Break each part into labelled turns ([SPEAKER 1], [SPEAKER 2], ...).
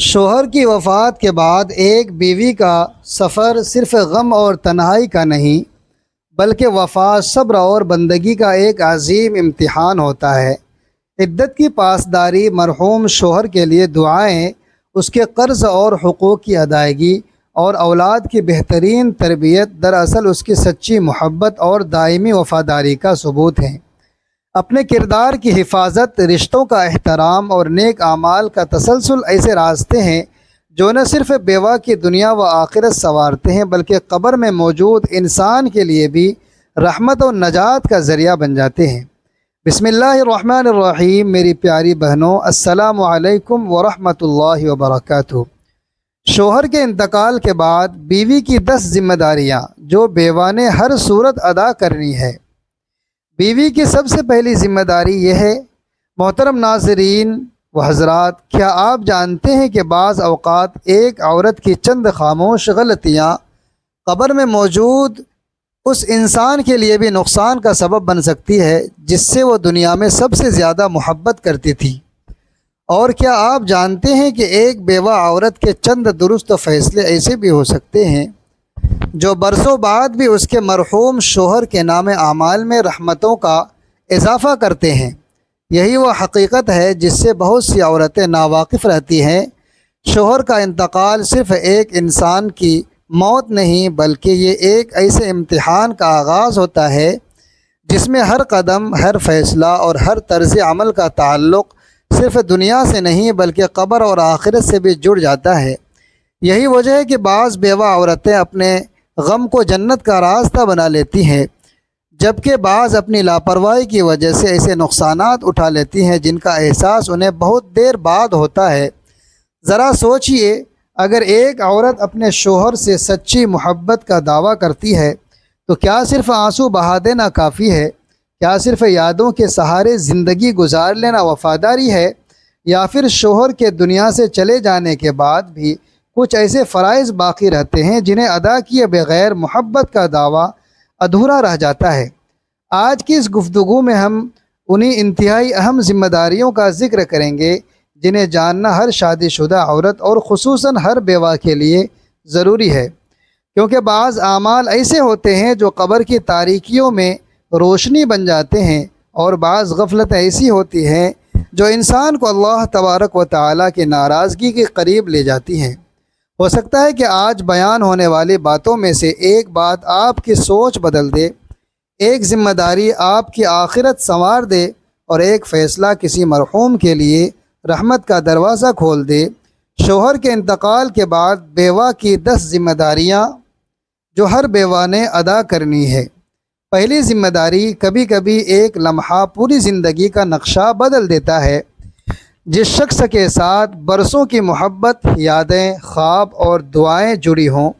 [SPEAKER 1] شوہر کی وفات کے بعد ایک بیوی کا سفر صرف غم اور تنہائی کا نہیں بلکہ وفا، صبر اور بندگی کا ایک عظیم امتحان ہوتا ہے۔ عدت کی پاسداری، مرحوم شوہر کے لیے دعائیں، اس کے قرض اور حقوق کی ادائیگی اور اولاد کی بہترین تربیت دراصل اس کی سچی محبت اور دائمی وفاداری کا ثبوت ہیں۔ اپنے کردار کی حفاظت، رشتوں کا احترام اور نیک اعمال کا تسلسل ایسے راستے ہیں جو نہ صرف بیوہ کی دنیا و آخرت سنوارتے ہیں بلکہ قبر میں موجود انسان کے لیے بھی رحمت و نجات کا ذریعہ بن جاتے ہیں۔ بسم اللہ الرحمن الرحیم۔ میری پیاری بہنوں، السلام علیکم ورحمۃ اللہ وبرکاتہ۔ شوہر کے انتقال کے بعد بیوی کی 10 ذمہ داریاں جو بیوہ نے ہر صورت ادا کرنی ہے۔ بیوی کی سب سے پہلی ذمہ داری یہ ہے، محترم ناظرین و حضرات، کیا آپ جانتے ہیں کہ بعض اوقات ایک عورت کی چند خاموش غلطیاں قبر میں موجود اس انسان کے لیے بھی نقصان کا سبب بن سکتی ہے جس سے وہ دنیا میں سب سے زیادہ محبت کرتی تھی؟ اور کیا آپ جانتے ہیں کہ ایک بیوہ عورت کے چند درست فیصلے ایسے بھی ہو سکتے ہیں جو برسوں بعد بھی اس کے مرحوم شوہر کے نام اعمال میں رحمتوں کا اضافہ کرتے ہیں؟ یہی وہ حقیقت ہے جس سے بہت سی عورتیں ناواقف رہتی ہیں۔ شوہر کا انتقال صرف ایک انسان کی موت نہیں بلکہ یہ ایک ایسے امتحان کا آغاز ہوتا ہے جس میں ہر قدم، ہر فیصلہ اور ہر طرز عمل کا تعلق صرف دنیا سے نہیں بلکہ قبر اور آخرت سے بھی جڑ جاتا ہے۔ یہی وجہ ہے کہ بعض بیوہ عورتیں اپنے غم کو جنت کا راستہ بنا لیتی ہیں، جبکہ بعض اپنی لاپرواہی کی وجہ سے ایسے نقصانات اٹھا لیتی ہیں جن کا احساس انہیں بہت دیر بعد ہوتا ہے۔ ذرا سوچئے، اگر ایک عورت اپنے شوہر سے سچی محبت کا دعویٰ کرتی ہے تو کیا صرف آنسو بہا دینا کافی ہے؟ کیا صرف یادوں کے سہارے زندگی گزار لینا وفاداری ہے؟ یا پھر شوہر کے دنیا سے چلے جانے کے بعد بھی کچھ ایسے فرائض باقی رہتے ہیں جنہیں ادا کیے بغیر محبت کا دعویٰ ادھورا رہ جاتا ہے؟ آج کی اس گفتگو میں ہم انہی انتہائی اہم ذمہ داریوں کا ذکر کریں گے جنہیں جاننا ہر شادی شدہ عورت اور خصوصاً ہر بیوہ کے لیے ضروری ہے، کیونکہ بعض اعمال ایسے ہوتے ہیں جو قبر کی تاریکیوں میں روشنی بن جاتے ہیں، اور بعض غفلتیں ایسی ہوتی ہیں جو انسان کو اللہ تبارک و تعالیٰ کی ناراضگی کے قریب لے جاتی ہیں۔ ہو سکتا ہے کہ آج بیان ہونے والی باتوں میں سے ایک بات آپ کی سوچ بدل دے، ایک ذمہ داری آپ کی آخرت سنوار دے، اور ایک فیصلہ کسی مرحوم کے لیے رحمت کا دروازہ کھول دے۔ شوہر کے انتقال کے بعد بیوہ کی 10 ذمہ داریاں جو ہر بیوہ نے ادا کرنی ہے۔ پہلی ذمہ داری، کبھی کبھی ایک لمحہ پوری زندگی کا نقشہ بدل دیتا ہے۔ جس شخص کے ساتھ برسوں کی محبت، یادیں، خواب اور دعائیں جڑی ہوں،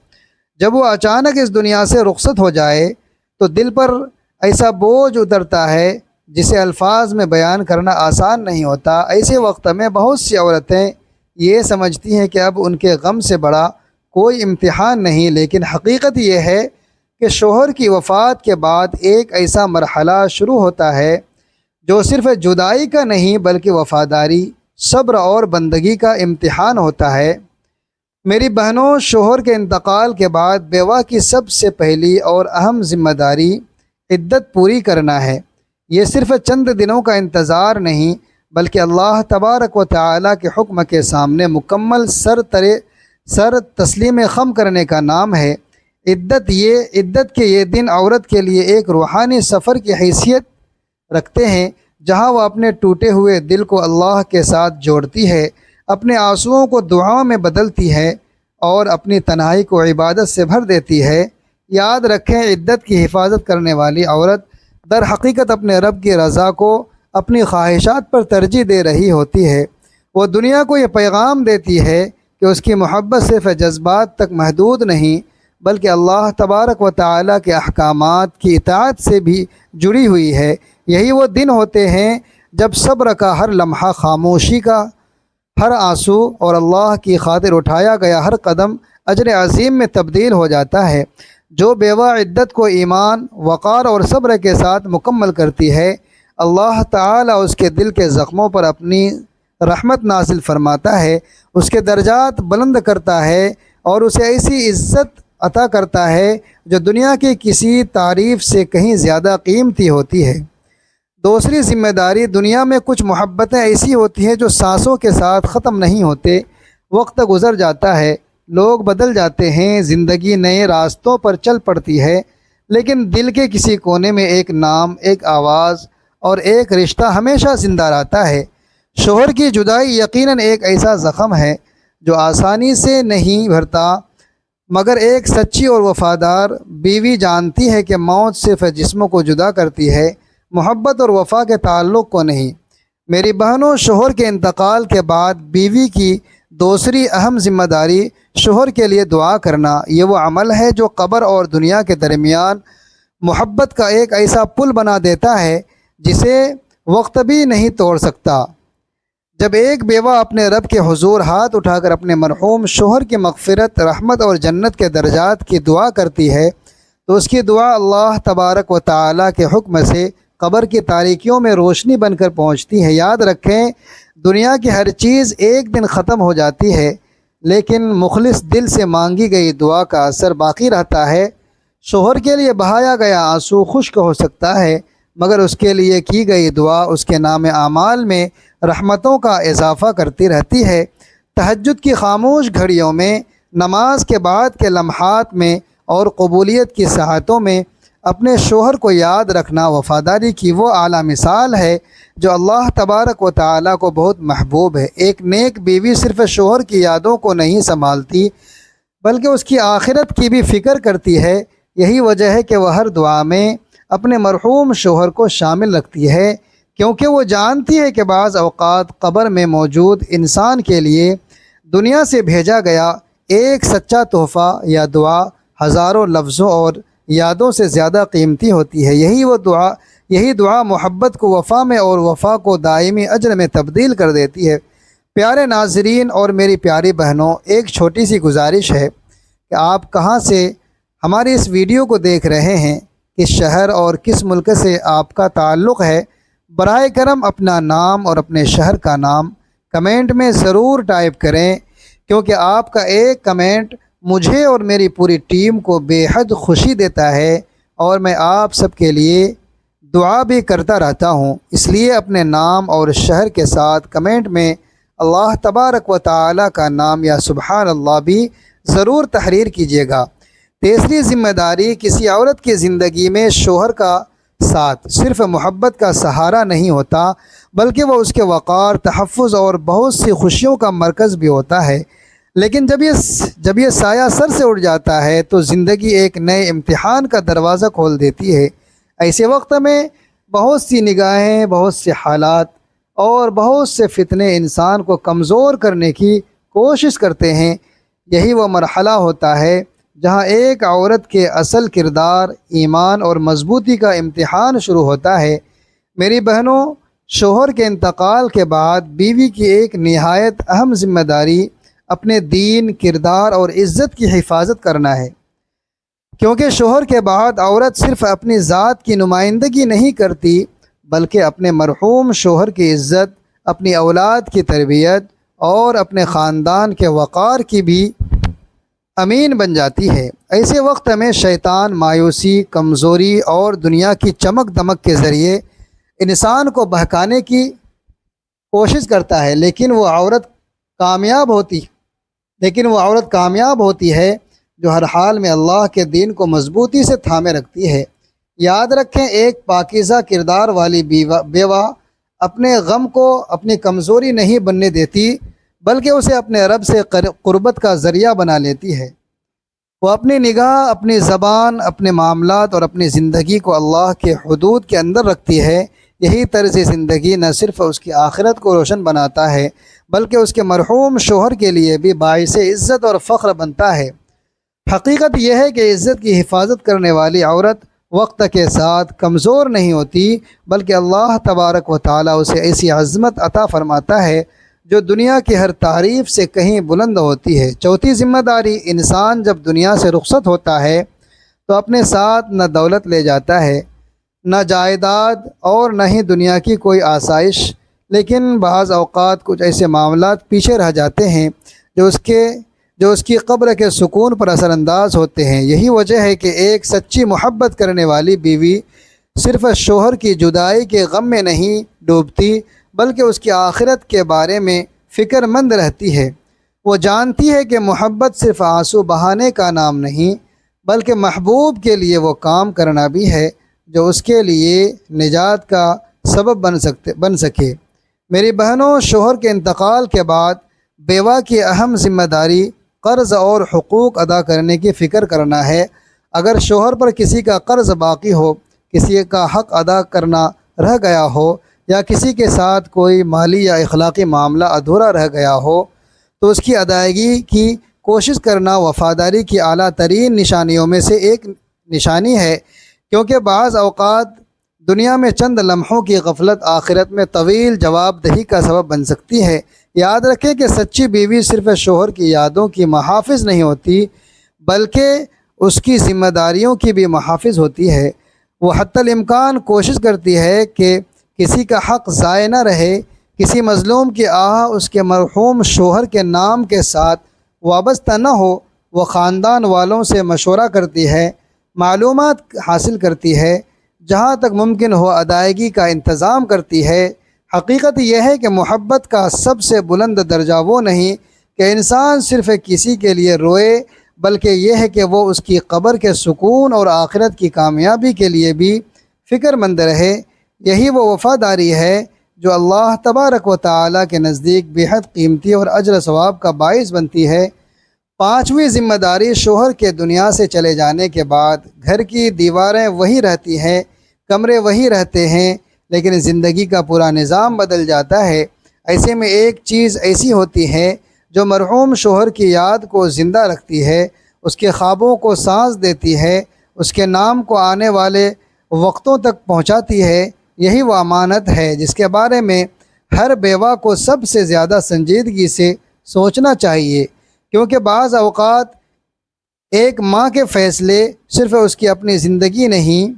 [SPEAKER 1] جب وہ اچانک اس دنیا سے رخصت ہو جائے تو دل پر ایسا بوجھ اترتا ہے جسے الفاظ میں بیان کرنا آسان نہیں ہوتا۔ ایسے وقت میں بہت سی عورتیں یہ سمجھتی ہیں کہ اب ان کے غم سے بڑا کوئی امتحان نہیں، لیکن حقیقت یہ ہے کہ شوہر کی وفات کے بعد ایک ایسا مرحلہ شروع ہوتا ہے جو صرف جدائی کا نہیں بلکہ وفاداری، صبر اور بندگی کا امتحان ہوتا ہے۔ میری بہنوں، شوہر کے انتقال کے بعد بیوہ کی سب سے پہلی اور اہم ذمہ داری عدت پوری کرنا ہے۔ یہ صرف چند دنوں کا انتظار نہیں بلکہ اللہ تبارک و تعالیٰ کے حکم کے سامنے مکمل سر تسلیم خم کرنے کا نام ہے۔ عدت کے یہ دن عورت کے لیے ایک روحانی سفر کی حیثیت رکھتے ہیں، جہاں وہ اپنے ٹوٹے ہوئے دل کو اللہ کے ساتھ جوڑتی ہے، اپنے آنسوؤں کو دعاؤں میں بدلتی ہے اور اپنی تنہائی کو عبادت سے بھر دیتی ہے۔ یاد رکھیں، عدت کی حفاظت کرنے والی عورت در حقیقت اپنے رب کی رضا کو اپنی خواہشات پر ترجیح دے رہی ہوتی ہے۔ وہ دنیا کو یہ پیغام دیتی ہے کہ اس کی محبت صرف جذبات تک محدود نہیں بلکہ اللہ تبارک و تعالیٰ کے احکامات کی اطاعت سے بھی جڑی ہوئی ہے۔ یہی وہ دن ہوتے ہیں جب صبر کا ہر لمحہ، خاموشی کا ہر آنسو اور اللہ کی خاطر اٹھایا گیا ہر قدم اجر عظیم میں تبدیل ہو جاتا ہے۔ جو بیوہ عدت کو ایمان، وقار اور صبر کے ساتھ مکمل کرتی ہے، اللہ تعالیٰ اس کے دل کے زخموں پر اپنی رحمت نازل فرماتا ہے، اس کے درجات بلند کرتا ہے اور اسے ایسی عزت عطا کرتا ہے جو دنیا کی کسی تعریف سے کہیں زیادہ قیمتی ہوتی ہے۔ دوسری ذمہ داری، دنیا میں کچھ محبتیں ایسی ہوتی ہیں جو سانسوں کے ساتھ ختم نہیں ہوتے۔ وقت گزر جاتا ہے، لوگ بدل جاتے ہیں، زندگی نئے راستوں پر چل پڑتی ہے، لیکن دل کے کسی کونے میں ایک نام، ایک آواز اور ایک رشتہ ہمیشہ زندہ رہتا ہے۔ شوہر کی جدائی یقیناً ایک ایسا زخم ہے جو آسانی سے نہیں بھرتا، مگر ایک سچی اور وفادار بیوی جانتی ہے کہ موت صرف جسم کو جدا کرتی ہے، محبت اور وفا کے تعلق کو نہیں۔ میری بہنوں، شوہر کے انتقال کے بعد بیوی کی دوسری اہم ذمہ داری شوہر کے لیے دعا کرنا۔ یہ وہ عمل ہے جو قبر اور دنیا کے درمیان محبت کا ایک ایسا پل بنا دیتا ہے جسے وقت بھی نہیں توڑ سکتا۔ جب ایک بیوہ اپنے رب کے حضور ہاتھ اٹھا کر اپنے مرحوم شوہر کی مغفرت، رحمت اور جنت کے درجات کی دعا کرتی ہے تو اس کی دعا اللہ تبارک و تعالیٰ کے حکم سے قبر کی تاریکیوں میں روشنی بن کر پہنچتی ہے۔ یاد رکھیں، دنیا کی ہر چیز ایک دن ختم ہو جاتی ہے، لیکن مخلص دل سے مانگی گئی دعا کا اثر باقی رہتا ہے۔ شوہر کے لیے بہایا گیا آنسو خشک ہو سکتا ہے، مگر اس کے لیے کی گئی دعا اس کے نام اعمال میں رحمتوں کا اضافہ کرتی رہتی ہے۔ تہجد کی خاموش گھڑیوں میں، نماز کے بعد کے لمحات میں اور قبولیت کی ساعتوں میں اپنے شوہر کو یاد رکھنا وفاداری کی وہ اعلیٰ مثال ہے جو اللہ تبارک و تعالیٰ کو بہت محبوب ہے۔ ایک نیک بیوی صرف شوہر کی یادوں کو نہیں سنبھالتی بلکہ اس کی آخرت کی بھی فکر کرتی ہے۔ یہی وجہ ہے کہ وہ ہر دعا میں اپنے مرحوم شوہر کو شامل رکھتی ہے، کیونکہ وہ جانتی ہے کہ بعض اوقات قبر میں موجود انسان کے لیے دنیا سے بھیجا گیا ایک سچا تحفہ یا دعا ہزاروں لفظوں اور یادوں سے زیادہ قیمتی ہوتی ہے۔ یہی دعا محبت کو وفا میں اور وفا کو دائمی اجر میں تبدیل کر دیتی ہے۔ پیارے ناظرین اور میری پیاری بہنوں، ایک چھوٹی سی گزارش ہے کہ آپ کہاں سے ہماری اس ویڈیو کو دیکھ رہے ہیں، کس شہر اور کس ملک سے آپ کا تعلق ہے، براہ کرم اپنا نام اور اپنے شہر کا نام کمنٹ میں ضرور ٹائپ کریں، کیونکہ آپ کا ایک کمنٹ مجھے اور میری پوری ٹیم کو بے حد خوشی دیتا ہے اور میں آپ سب کے لیے دعا بھی کرتا رہتا ہوں۔ اس لیے اپنے نام اور شہر کے ساتھ کمنٹ میں اللہ تبارک و تعالیٰ کا نام یا سبحان اللہ بھی ضرور تحریر کیجیے گا۔ تیسری ذمہ داری، کسی عورت کی زندگی میں شوہر کا ساتھ صرف محبت کا سہارا نہیں ہوتا بلکہ وہ اس کے وقار، تحفظ اور بہت سی خوشیوں کا مرکز بھی ہوتا ہے۔ لیکن جب یہ سایہ سر سے اٹھ جاتا ہے تو زندگی ایک نئے امتحان کا دروازہ کھول دیتی ہے۔ ایسے وقت میں بہت سی نگاہیں، بہت سے حالات اور بہت سے فتنے انسان کو کمزور کرنے کی کوشش کرتے ہیں۔ یہی وہ مرحلہ ہوتا ہے جہاں ایک عورت کے اصل کردار، ایمان اور مضبوطی کا امتحان شروع ہوتا ہے۔ میری بہنوں، شوہر کے انتقال کے بعد بیوی کی ایک نہایت اہم ذمہ داری اپنے دین، کردار اور عزت کی حفاظت کرنا ہے، کیونکہ شوہر کے بعد عورت صرف اپنی ذات کی نمائندگی نہیں کرتی بلکہ اپنے مرحوم شوہر کی عزت، اپنی اولاد کی تربیت اور اپنے خاندان کے وقار کی بھی امین بن جاتی ہے۔ ایسے وقت میں شیطان مایوسی، کمزوری اور دنیا کی چمک دمک کے ذریعے انسان کو بہکانے کی کوشش کرتا ہے، لیکن وہ عورت کامیاب ہوتی ہے جو ہر حال میں اللہ کے دین کو مضبوطی سے تھامے رکھتی ہے۔ یاد رکھیں، ایک پاکیزہ کردار والی بیوہ اپنے غم کو اپنی کمزوری نہیں بننے دیتی بلکہ اسے اپنے رب سے قربت کا ذریعہ بنا لیتی ہے۔ وہ اپنی نگاہ، اپنی زبان، اپنے معاملات اور اپنی زندگی کو اللہ کے حدود کے اندر رکھتی ہے۔ یہی طرز زندگی نہ صرف اس کی آخرت کو روشن بناتا ہے بلکہ اس کے مرحوم شوہر کے لیے بھی باعث عزت اور فخر بنتا ہے۔ حقیقت یہ ہے کہ عزت کی حفاظت کرنے والی عورت وقت کے ساتھ کمزور نہیں ہوتی بلکہ اللہ تبارک و تعالیٰ اسے ایسی عظمت عطا فرماتا ہے جو دنیا کی ہر تعریف سے کہیں بلند ہوتی ہے۔ چوتھی ذمہ داری، انسان جب دنیا سے رخصت ہوتا ہے تو اپنے ساتھ نہ دولت لے جاتا ہے، نہ جائیداد اور نہ ہی دنیا کی کوئی آسائش، لیکن بعض اوقات کچھ ایسے معاملات پیچھے رہ جاتے ہیں جو اس کی قبر کے سکون پر اثر انداز ہوتے ہیں۔ یہی وجہ ہے کہ ایک سچی محبت کرنے والی بیوی صرف شوہر کی جدائی کے غم میں نہیں ڈوبتی، بلکہ اس کی آخرت کے بارے میں فکر مند رہتی ہے۔ وہ جانتی ہے کہ محبت صرف آنسو بہانے کا نام نہیں، بلکہ محبوب کے لیے وہ کام کرنا بھی ہے جو اس کے لیے نجات کا سبب بن سکے۔ میری بہنوں، شوہر کے انتقال کے بعد بیوہ کی اہم ذمہ داری قرض اور حقوق ادا کرنے کی فکر کرنا ہے۔ اگر شوہر پر کسی کا قرض باقی ہو، کسی کا حق ادا کرنا رہ گیا ہو، یا کسی کے ساتھ کوئی مالی یا اخلاقی معاملہ ادھورا رہ گیا ہو، تو اس کی ادائیگی کی کوشش کرنا وفاداری کی اعلیٰ ترین نشانیوں میں سے ایک نشانی ہے، کیونکہ بعض اوقات دنیا میں چند لمحوں کی غفلت آخرت میں طویل جواب دہی کا سبب بن سکتی ہے۔ یاد رکھیں کہ سچی بیوی صرف شوہر کی یادوں کی محافظ نہیں ہوتی، بلکہ اس کی ذمہ داریوں کی بھی محافظ ہوتی ہے۔ وہ حتی الامکان کوشش کرتی ہے کہ کسی کا حق ضائع نہ رہے، کسی مظلوم کی آہ اس کے مرحوم شوہر کے نام کے ساتھ وابستہ نہ ہو۔ وہ خاندان والوں سے مشورہ کرتی ہے، معلومات حاصل کرتی ہے، جہاں تک ممکن ہو ادائیگی کا انتظام کرتی ہے۔ حقیقت یہ ہے کہ محبت کا سب سے بلند درجہ وہ نہیں کہ انسان صرف کسی کے لیے روئے، بلکہ یہ ہے کہ وہ اس کی قبر کے سکون اور آخرت کی کامیابی کے لیے بھی فکر مند رہے۔ یہی وہ وفاداری ہے جو اللہ تبارک و تعالیٰ کے نزدیک بہت قیمتی اور اجر ثواب کا باعث بنتی ہے۔ پانچویں ذمہ داری شوہر کے دنیا سے چلے جانے کے بعد گھر کی دیواریں وہی رہتی ہیں، کمرے وہی رہتے ہیں، لیکن زندگی کا پورا نظام بدل جاتا ہے۔ ایسے میں ایک چیز ایسی ہوتی ہے جو مرحوم شوہر کی یاد کو زندہ رکھتی ہے، اس کے خوابوں کو سانس دیتی ہے، اس کے نام کو آنے والے وقتوں تک پہنچاتی ہے۔ یہی وہ امانت ہے جس کے بارے میں ہر بیوہ کو سب سے زیادہ سنجیدگی سے سوچنا چاہیے، کیونکہ بعض اوقات ایک ماں کے فیصلے صرف اس کی اپنی زندگی نہیں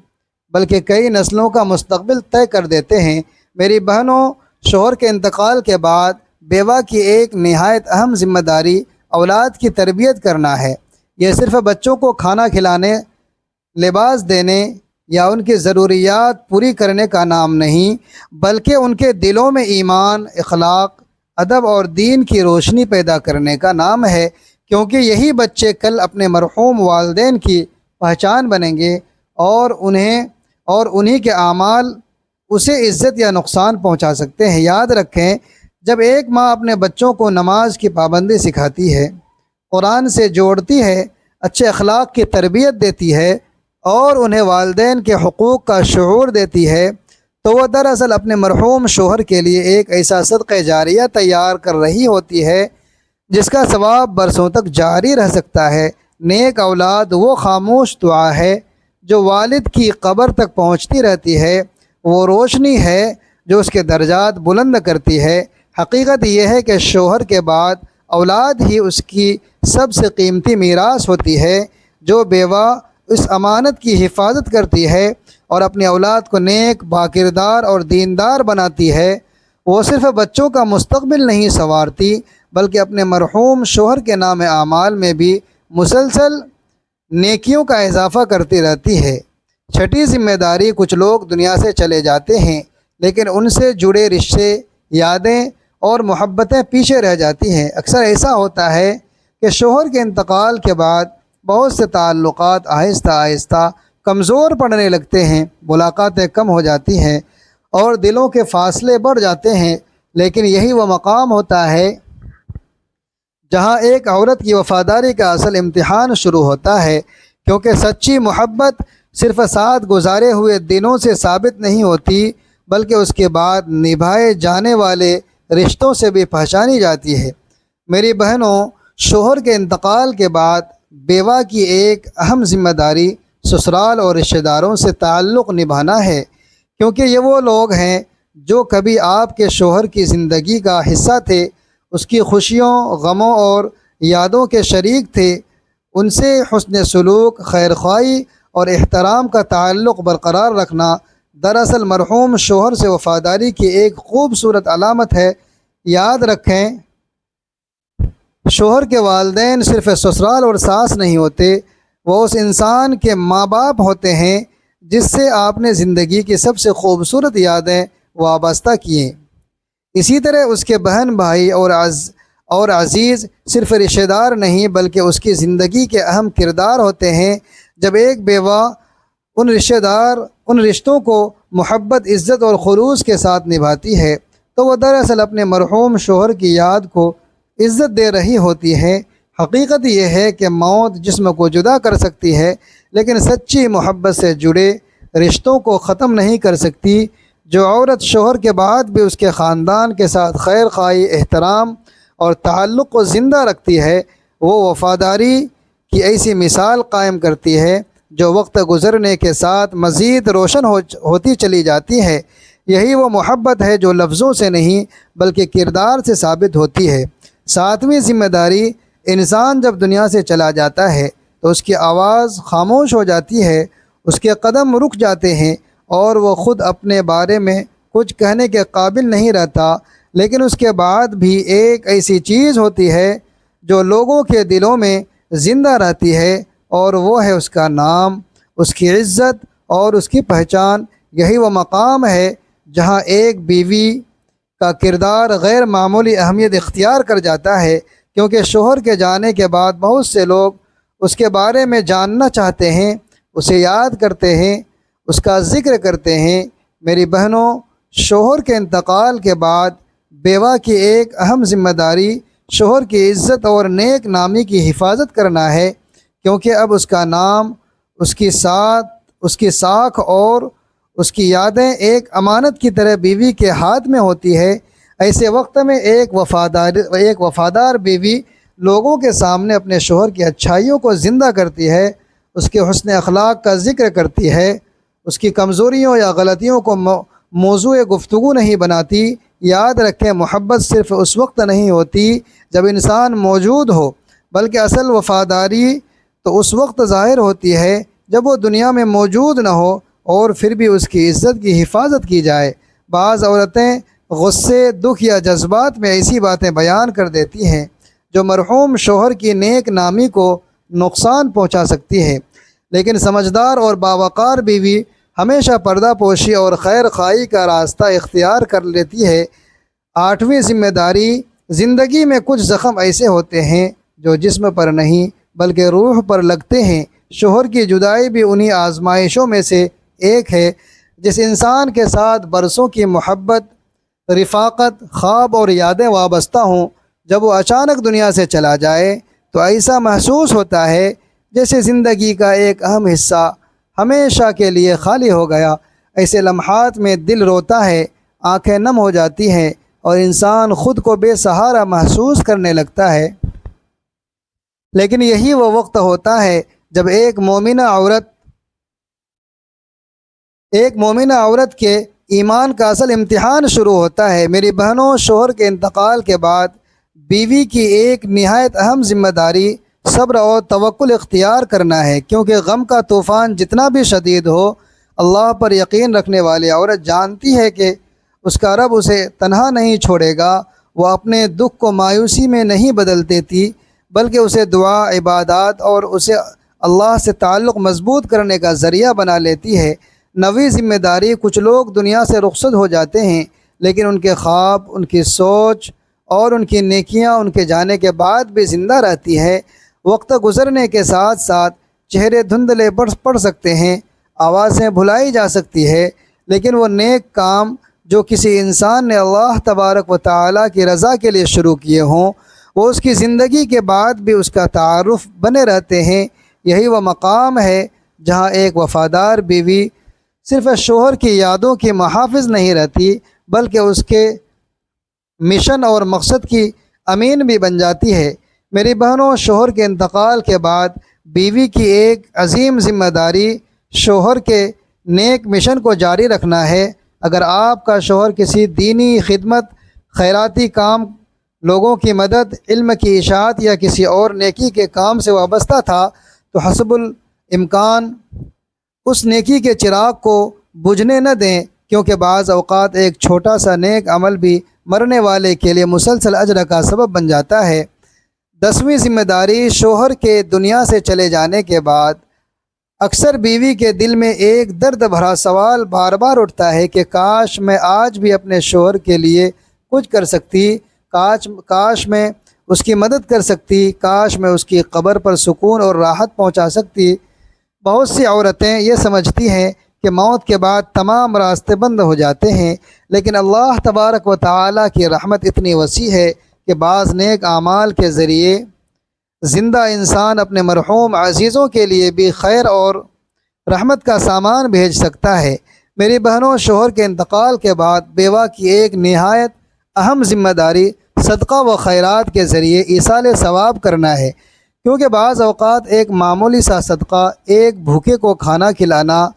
[SPEAKER 1] بلکہ کئی نسلوں کا مستقبل طے کر دیتے ہیں۔ میری بہنوں، شوہر کے انتقال کے بعد بیوہ کی ایک نہایت اہم ذمہ داری اولاد کی تربیت کرنا ہے۔ یہ صرف بچوں کو کھانا کھلانے، لباس دینے یا ان کی ضروریات پوری کرنے کا نام نہیں، بلکہ ان کے دلوں میں ایمان، اخلاق، ادب اور دین کی روشنی پیدا کرنے کا نام ہے، کیونکہ یہی بچے کل اپنے مرحوم والدین کی پہچان بنیں گے اور انہی کے اعمال اسے عزت یا نقصان پہنچا سکتے ہیں۔ یاد رکھیں، جب ایک ماں اپنے بچوں کو نماز کی پابندی سکھاتی ہے، قرآن سے جوڑتی ہے، اچھے اخلاق کی تربیت دیتی ہے اور انہیں والدین کے حقوق کا شعور دیتی ہے، تو وہ دراصل اپنے مرحوم شوہر کے لیے ایک ایسا صدقہ جاریہ تیار کر رہی ہوتی ہے جس کا ثواب برسوں تک جاری رہ سکتا ہے۔ نیک اولاد وہ خاموش دعا ہے جو والد کی قبر تک پہنچتی رہتی ہے، وہ روشنی ہے جو اس کے درجات بلند کرتی ہے۔ حقیقت یہ ہے کہ شوہر کے بعد اولاد ہی اس کی سب سے قیمتی میراث ہوتی ہے۔ جو بیوہ اس امانت کی حفاظت کرتی ہے اور اپنی اولاد کو نیک، باکردار اور دیندار بناتی ہے، وہ صرف بچوں کا مستقبل نہیں سنوارتی بلکہ اپنے مرحوم شوہر کے نام اعمال میں بھی مسلسل نیکیوں کا اضافہ کرتی رہتی ہے۔ چھٹی ذمہ داری، کچھ لوگ دنیا سے چلے جاتے ہیں لیکن ان سے جڑے رشتے، یادیں اور محبتیں پیچھے رہ جاتی ہیں۔ اکثر ایسا ہوتا ہے کہ شوہر کے انتقال کے بعد بہت سے تعلقات آہستہ آہستہ کمزور پڑنے لگتے ہیں، ملاقاتیں کم ہو جاتی ہیں اور دلوں کے فاصلے بڑھ جاتے ہیں، لیکن یہی وہ مقام ہوتا ہے جہاں ایک عورت کی وفاداری کا اصل امتحان شروع ہوتا ہے، کیونکہ سچی محبت صرف ساتھ گزارے ہوئے دنوں سے ثابت نہیں ہوتی بلکہ اس کے بعد نبھائے جانے والے رشتوں سے بھی پہچانی جاتی ہے۔ میری بہنوں، شوہر کے انتقال کے بعد بیوہ کی ایک اہم ذمہ داری سسرال اور رشتہ داروں سے تعلق نبھانا ہے، کیونکہ یہ وہ لوگ ہیں جو کبھی آپ کے شوہر کی زندگی کا حصہ تھے، اس کی خوشیوں، غموں اور یادوں کے شریک تھے۔ ان سے حسن سلوک، خیر خواہی اور احترام کا تعلق برقرار رکھنا دراصل مرحوم شوہر سے وفاداری کی ایک خوبصورت علامت ہے۔ یاد رکھیں، شوہر کے والدین صرف سسرال اور ساس نہیں ہوتے، وہ اس انسان کے ماں باپ ہوتے ہیں جس سے آپ نے زندگی کی سب سے خوبصورت یادیں وابستہ کیے۔ اسی طرح اس کے بہن بھائی اور عزیز صرف رشتہ دار نہیں بلکہ اس کی زندگی کے اہم کردار ہوتے ہیں۔ جب ایک بیوہ ان رشتوں کو محبت، عزت اور خلوص کے ساتھ نبھاتی ہے تو وہ دراصل اپنے مرحوم شوہر کی یاد کو عزت دے رہی ہوتی ہے۔ حقیقت یہ ہے کہ موت جسم کو جدا کر سکتی ہے لیکن سچی محبت سے جڑے رشتوں کو ختم نہیں کر سکتی۔ جو عورت شوہر کے بعد بھی اس کے خاندان کے ساتھ خیر خواہی، احترام اور تعلق کو زندہ رکھتی ہے، وہ وفاداری کی ایسی مثال قائم کرتی ہے جو وقت گزرنے کے ساتھ مزید روشن ہوتی چلی جاتی ہے۔ یہی وہ محبت ہے جو لفظوں سے نہیں بلکہ کردار سے ثابت ہوتی ہے۔ ساتویں ذمہ داری، انسان جب دنیا سے چلا جاتا ہے تو اس کی آواز خاموش ہو جاتی ہے، اس کے قدم رک جاتے ہیں اور وہ خود اپنے بارے میں کچھ کہنے کے قابل نہیں رہتا۔ لیکن اس کے بعد بھی ایک ایسی چیز ہوتی ہے جو لوگوں کے دلوں میں زندہ رہتی ہے، اور وہ ہے اس کا نام، اس کی عزت اور اس کی پہچان۔ یہی وہ مقام ہے جہاں ایک بیوی کا کردار غیر معمولی اہمیت اختیار کر جاتا ہے، کیونکہ شوہر کے جانے کے بعد بہت سے لوگ اس کے بارے میں جاننا چاہتے ہیں، اسے یاد کرتے ہیں، اس کا ذکر کرتے ہیں۔ میری بہنوں، شوہر کے انتقال کے بعد بیوہ کی ایک اہم ذمہ داری شوہر کی عزت اور نیک نامی کی حفاظت کرنا ہے، کیونکہ اب اس کا نام، اس کی ساکھ اور اس کی یادیں ایک امانت کی طرح بیوی کے ہاتھ میں ہوتی ہے۔ ایسے وقت میں ایک وفادار بیوی لوگوں کے سامنے اپنے شوہر کی اچھائیوں کو زندہ کرتی ہے، اس کے حسن اخلاق کا ذکر کرتی ہے، اس کی کمزوریوں یا غلطیوں کو موضوع گفتگو نہیں بناتی۔ یاد رکھیں، محبت صرف اس وقت نہیں ہوتی جب انسان موجود ہو، بلکہ اصل وفاداری تو اس وقت ظاہر ہوتی ہے جب وہ دنیا میں موجود نہ ہو اور پھر بھی اس کی عزت کی حفاظت کی جائے۔ بعض عورتیں غصے، دکھ یا جذبات میں ایسی باتیں بیان کر دیتی ہیں جو مرحوم شوہر کی نیک نامی کو نقصان پہنچا سکتی ہے، لیکن سمجھدار اور باوقار بیوی ہمیشہ پردہ پوشی اور خیر خواہی کا راستہ اختیار کر لیتی ہے۔ آٹھویں ذمہ داری، زندگی میں کچھ زخم ایسے ہوتے ہیں جو جسم پر نہیں بلکہ روح پر لگتے ہیں۔ شوہر کی جدائی بھی انہی آزمائشوں میں سے ایک ہے۔ جس انسان کے ساتھ برسوں کی محبت، رفاقت، خواب اور یادیں وابستہ ہوں، جب وہ اچانک دنیا سے چلا جائے تو ایسا محسوس ہوتا ہے جیسے زندگی کا ایک اہم حصہ ہمیشہ کے لیے خالی ہو گیا۔ ایسے لمحات میں دل روتا ہے، آنکھیں نم ہو جاتی ہیں اور انسان خود کو بے سہارا محسوس کرنے لگتا ہے۔ لیکن یہی وہ وقت ہوتا ہے جب ایک مومنہ عورت کے ایمان کا اصل امتحان شروع ہوتا ہے۔ میری بہنوں، شوہر کے انتقال کے بعد بیوی کی ایک نہایت اہم ذمہ داری صبر اور توکل اختیار کرنا ہے، کیونکہ غم کا طوفان جتنا بھی شدید ہو، اللہ پر یقین رکھنے والی عورت جانتی ہے کہ اس کا رب اسے تنہا نہیں چھوڑے گا۔ وہ اپنے دکھ کو مایوسی میں نہیں بدل دیتی بلکہ اسے دعا، عبادات اور اسے اللہ سے تعلق مضبوط کرنے کا ذریعہ بنا لیتی ہے۔ نویں ذمہ داری، کچھ لوگ دنیا سے رخصت ہو جاتے ہیں لیکن ان کے خواب، ان کی سوچ اور ان کی نیکیاں ان کے جانے کے بعد بھی زندہ رہتی ہے۔ وقت گزرنے کے ساتھ ساتھ چہرے دھندلے پڑ سکتے ہیں، آوازیں بھلائی جا سکتی ہے، لیکن وہ نیک کام جو کسی انسان نے اللہ تبارک و تعالیٰ کی رضا کے لیے شروع کیے ہوں، وہ اس کی زندگی کے بعد بھی اس کا تعارف بنے رہتے ہیں۔ یہی وہ مقام ہے جہاں ایک وفادار بیوی صرف شوہر کی یادوں کی محافظ نہیں رہتی بلکہ اس کے مشن اور مقصد کی امین بھی بن جاتی ہے۔ میری بہنوں، شوہر کے انتقال کے بعد بیوی کی ایک عظیم ذمہ داری شوہر کے نیک مشن کو جاری رکھنا ہے۔ اگر آپ کا شوہر کسی دینی خدمت، خیراتی کام، لوگوں کی مدد، علم کی اشاعت یا کسی اور نیکی کے کام سے وابستہ تھا تو حسب الامکان اس نیکی کے چراغ کو بجھنے نہ دیں، کیونکہ بعض اوقات ایک چھوٹا سا نیک عمل بھی مرنے والے کے لیے مسلسل اجر کا سبب بن جاتا ہے۔ 10ویں ذمہ داری، شوہر کے دنیا سے چلے جانے کے بعد اکثر بیوی کے دل میں ایک درد بھرا سوال بار بار اٹھتا ہے کہ کاش میں آج بھی اپنے شوہر کے لیے کچھ کر سکتی، کاش میں اس کی مدد کر سکتی، کاش میں اس کی قبر پر سکون اور راحت پہنچا سکتی۔ بہت سی عورتیں یہ سمجھتی ہیں کہ موت کے بعد تمام راستے بند ہو جاتے ہیں، لیکن اللہ تبارک و تعالیٰ کی رحمت اتنی وسیع ہے کہ بعض نیک اعمال کے ذریعے زندہ انسان اپنے مرحوم عزیزوں کے لیے بھی خیر اور رحمت کا سامان بھیج سکتا ہے۔ میری بہنوں، شوہر کے انتقال کے بعد بیوہ کی ایک نہایت اہم ذمہ داری صدقہ و خیرات کے ذریعے ایصال ثواب کرنا ہے، کیونکہ بعض اوقات ایک معمولی سا صدقہ، ایک بھوکے کو کھانا کھلانا،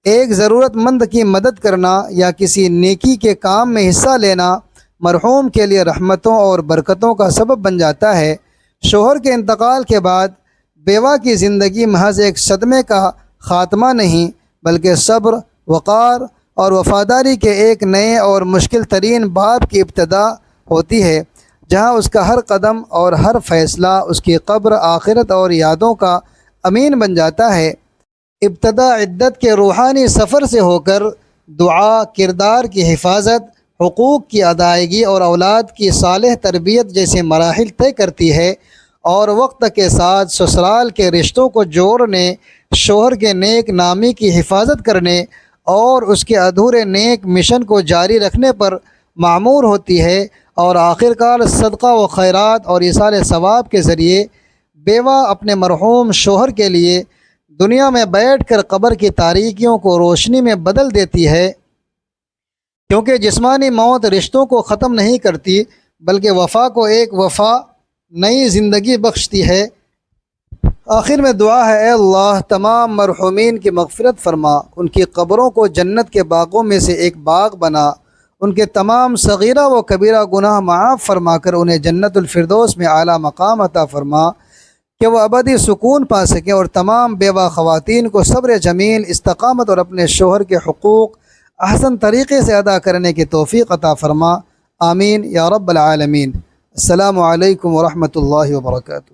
[SPEAKER 1] ایک ضرورت مند کی مدد کرنا یا کسی نیکی کے کام میں حصہ لینا مرحوم کے لیے رحمتوں اور برکتوں کا سبب بن جاتا ہے۔ شوہر کے انتقال کے بعد بیوہ کی زندگی محض ایک صدمے کا خاتمہ نہیں، بلکہ صبر، وقار اور وفاداری کے ایک نئے اور مشکل ترین باب کی ابتدا ہوتی ہے، جہاں اس کا ہر قدم اور ہر فیصلہ اس کی قبر، آخرت اور یادوں کا امین بن جاتا ہے۔ ابتدا عدت کے روحانی سفر سے ہو کر دعا، کردار کی حفاظت، حقوق کی ادائیگی اور اولاد کی صالح تربیت جیسے مراحل طے کرتی ہے، اور وقت کے ساتھ سسرال کے رشتوں کو جوڑنے، شوہر کے نیک نامی کی حفاظت کرنے اور اس کے ادھورے نیک مشن کو جاری رکھنے پر معمور ہوتی ہے، اور آخرکار صدقہ و خیرات اور ایصال ثواب کے ذریعے بیوہ اپنے مرحوم شوہر کے لیے دنیا میں بیٹھ کر قبر کی تاریکیوں کو روشنی میں بدل دیتی ہے، کیونکہ جسمانی موت رشتوں کو ختم نہیں کرتی بلکہ وفا کو ایک نئی زندگی بخشتی ہے۔ آخر میں دعا ہے، اے اللہ تمام مرحومین کی مغفرت فرما، ان کی قبروں کو جنت کے باغوں میں سے ایک باغ بنا، ان کے تمام صغیرہ و کبیرہ گناہ معاف فرما کر انہیں جنت الفردوس میں اعلیٰ مقام عطا فرما کہ وہ ابدی سکون پا سکیں، اور تمام بیوہ خواتین کو صبر جمیل، استقامت اور اپنے شوہر کے حقوق احسن طریقے سے ادا کرنے کی توفیق عطا فرما۔ آمین یا رب العالمین۔ السلام علیکم ورحمۃ اللہ وبرکاتہ۔